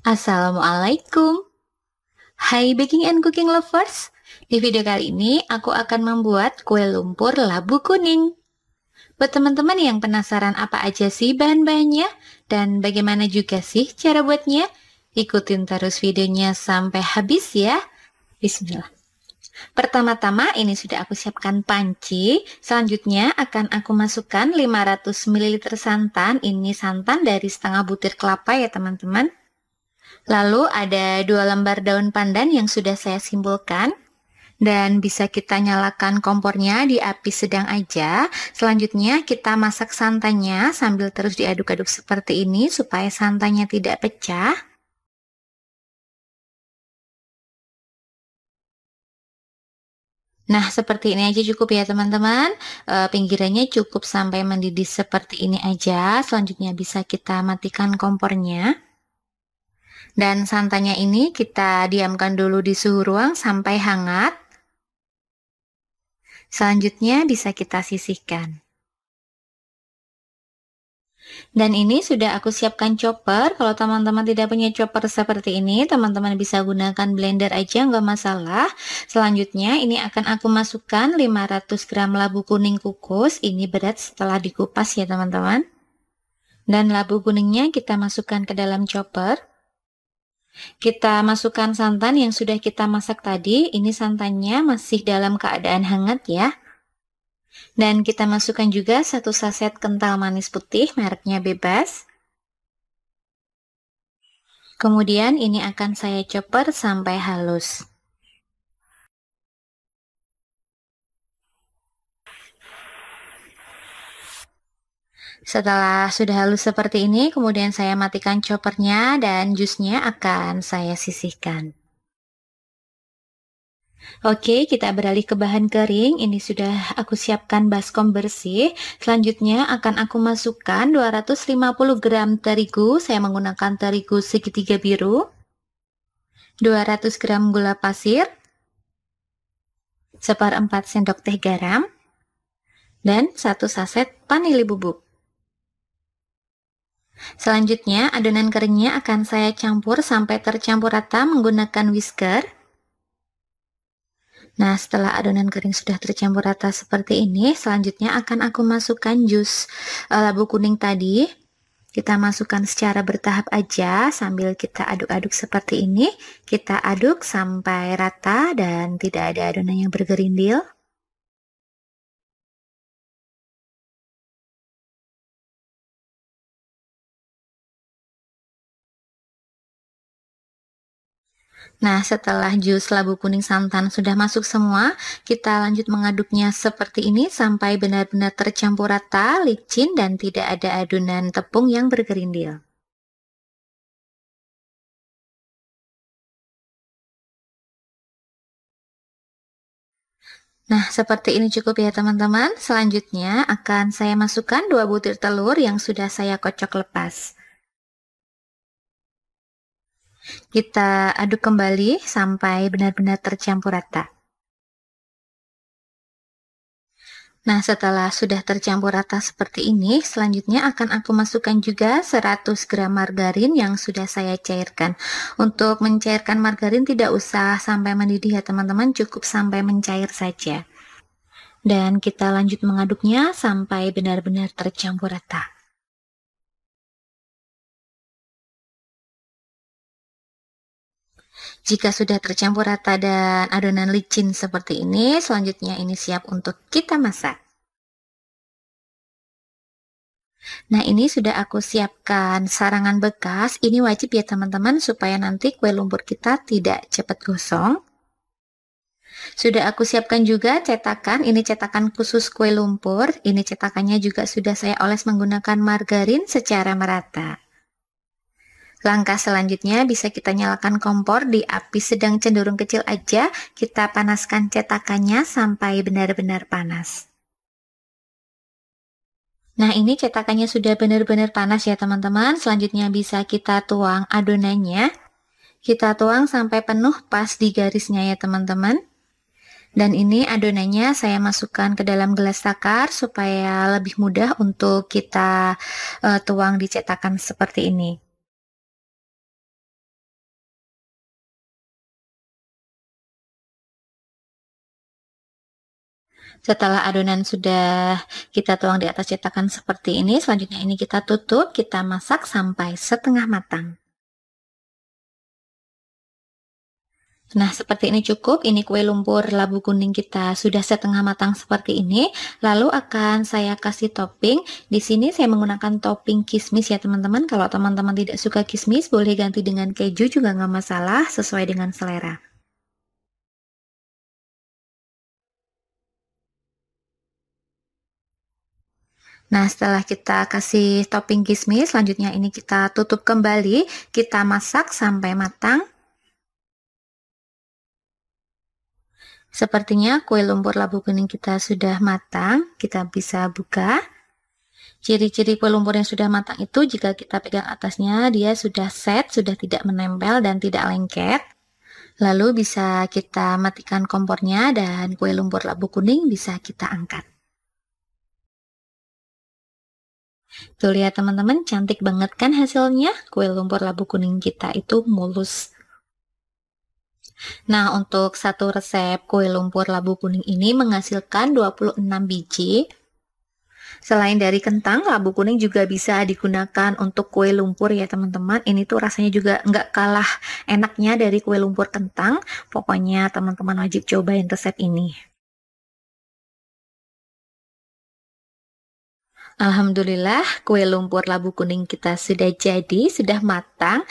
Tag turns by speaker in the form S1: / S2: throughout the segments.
S1: Assalamualaikum. Hai baking and cooking lovers. Di video kali ini aku akan membuat kue lumpur labu kuning. Buat teman-teman yang penasaran apa aja sih bahan-bahannya dan bagaimana juga sih cara buatnya, ikutin terus videonya sampai habis ya. Bismillah. Pertama-tama ini sudah aku siapkan panci. Selanjutnya akan aku masukkan 500 ml santan. Ini santan dari setengah butir kelapa ya teman-teman. Lalu ada 2 lembar daun pandan yang sudah saya simpulkan. Dan bisa kita nyalakan kompornya di api sedang aja. Selanjutnya kita masak santannya sambil terus diaduk-aduk seperti ini supaya santannya tidak pecah. Nah, seperti ini aja cukup ya teman-teman. Pinggirannya cukup sampai mendidih seperti ini aja. Selanjutnya bisa kita matikan kompornya. Dan santannya ini kita diamkan dulu di suhu ruang sampai hangat. Selanjutnya bisa kita sisihkan. Dan ini sudah aku siapkan chopper. Kalau teman-teman tidak punya chopper seperti ini, teman-teman bisa gunakan blender aja, nggak masalah. Selanjutnya ini akan aku masukkan 500 gram labu kuning kukus. Ini berat setelah dikupas ya teman-teman. Dan labu kuningnya kita masukkan ke dalam chopper. Kita masukkan santan yang sudah kita masak tadi. Ini santannya masih dalam keadaan hangat ya. Dan kita masukkan juga 1 saset kental manis putih, mereknya bebas. Kemudian ini akan saya chopper sampai halus. Setelah sudah halus seperti ini, kemudian saya matikan choppernya dan jusnya akan saya sisihkan. Oke, kita beralih ke bahan kering. Ini sudah aku siapkan baskom bersih. Selanjutnya akan aku masukkan 250 gram terigu. Saya menggunakan terigu segitiga biru. 200 gram gula pasir. 1/4 sendok teh garam. Dan 1 saset vanili bubuk. Selanjutnya, adonan keringnya akan saya campur sampai tercampur rata menggunakan whisker. Nah, setelah adonan kering sudah tercampur rata seperti ini, selanjutnya akan aku masukkan jus labu kuning tadi. Kita masukkan secara bertahap aja sambil kita aduk-aduk seperti ini. Kita aduk sampai rata dan tidak ada adonan yang bergerindil. Nah, setelah jus labu kuning santan sudah masuk semua, kita lanjut mengaduknya seperti ini sampai benar-benar tercampur rata, licin, dan tidak ada adonan tepung yang bergerindil. Nah, seperti ini cukup ya teman-teman. Selanjutnya akan saya masukkan 2 butir telur yang sudah saya kocok lepas. Kita aduk kembali sampai benar-benar tercampur rata. Nah, setelah sudah tercampur rata seperti ini, selanjutnya akan aku masukkan juga 100 gram margarin yang sudah saya cairkan. Untuk mencairkan margarin tidak usah sampai mendidih ya teman-teman, cukup sampai mencair saja. Dan kita lanjut mengaduknya sampai benar-benar tercampur rata. Jika sudah tercampur rata dan adonan licin seperti ini, selanjutnya ini siap untuk kita masak. Nah, ini sudah aku siapkan sarangan bekas. Ini wajib ya teman-teman supaya nanti kue lumpur kita tidak cepat gosong. Sudah aku siapkan juga cetakan. Ini cetakan khusus kue lumpur. Ini cetakannya juga sudah saya oles menggunakan margarin secara merata. Langkah selanjutnya bisa kita nyalakan kompor di api sedang cenderung kecil aja. Kita panaskan cetakannya sampai benar-benar panas. Nah, ini cetakannya sudah benar-benar panas ya teman-teman. Selanjutnya bisa kita tuang adonannya. Kita tuang sampai penuh pas di garisnya ya teman-teman. Dan ini adonannya saya masukkan ke dalam gelas takar supaya lebih mudah untuk kita tuang di cetakan seperti ini. Setelah adonan sudah kita tuang di atas cetakan seperti ini, selanjutnya ini kita tutup, kita masak sampai setengah matang. Nah, seperti ini cukup. Ini kue lumpur labu kuning kita sudah setengah matang seperti ini. Lalu akan saya kasih topping. Di sini saya menggunakan topping kismis ya teman-teman. Kalau teman-teman tidak suka kismis, boleh ganti dengan keju juga nggak masalah, sesuai dengan selera. Nah, setelah kita kasih topping kismis, selanjutnya ini kita tutup kembali, kita masak sampai matang. Sepertinya kue lumpur labu kuning kita sudah matang, kita bisa buka. Ciri-ciri kue lumpur yang sudah matang itu jika kita pegang atasnya, dia sudah set, sudah tidak menempel dan tidak lengket. Lalu bisa kita matikan kompornya dan kue lumpur labu kuning bisa kita angkat. Tuh lihat teman-teman, cantik banget kan hasilnya? Kue lumpur labu kuning kita itu mulus. Nah, untuk satu resep kue lumpur labu kuning ini menghasilkan 26 biji. Selain dari kentang, labu kuning juga bisa digunakan untuk kue lumpur ya teman-teman. Ini tuh rasanya juga nggak kalah enaknya dari kue lumpur kentang. Pokoknya teman-teman wajib cobain resep ini. Alhamdulillah, kue lumpur labu kuning kita sudah jadi, sudah matang.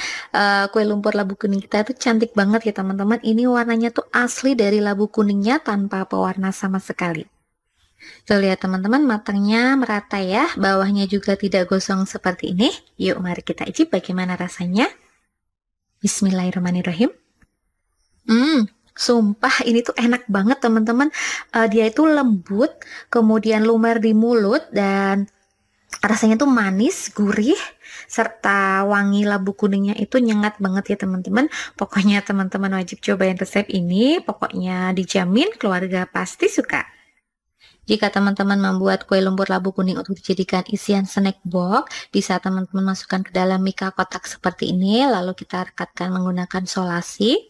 S1: Kue lumpur labu kuning kita tuh cantik banget ya teman-teman. Ini warnanya tuh asli dari labu kuningnya tanpa pewarna sama sekali. Tuh lihat teman-teman, matangnya merata ya, bawahnya juga tidak gosong seperti ini. Yuk mari kita icip bagaimana rasanya. Bismillahirrahmanirrahim. Sumpah ini tuh enak banget teman-teman. Dia itu lembut, kemudian lumer di mulut dan rasanya tuh manis, gurih, serta wangi labu kuningnya itu nyengat banget ya teman-teman. Pokoknya teman-teman wajib cobain resep ini. Pokoknya dijamin keluarga pasti suka. Jika teman-teman membuat kue lumpur labu kuning untuk dijadikan isian snack box, bisa teman-teman masukkan ke dalam mika kotak seperti ini, lalu kita rekatkan menggunakan solasi.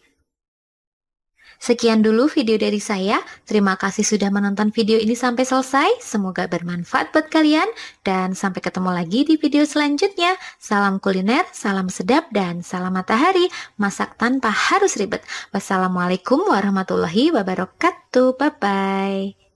S1: Sekian dulu video dari saya. Terima kasih sudah menonton video ini sampai selesai. Semoga bermanfaat buat kalian. Dan sampai ketemu lagi di video selanjutnya. Salam kuliner, salam sedap, dan salam matahari. Masak tanpa harus ribet. Wassalamualaikum warahmatullahi wabarakatuh. Bye-bye.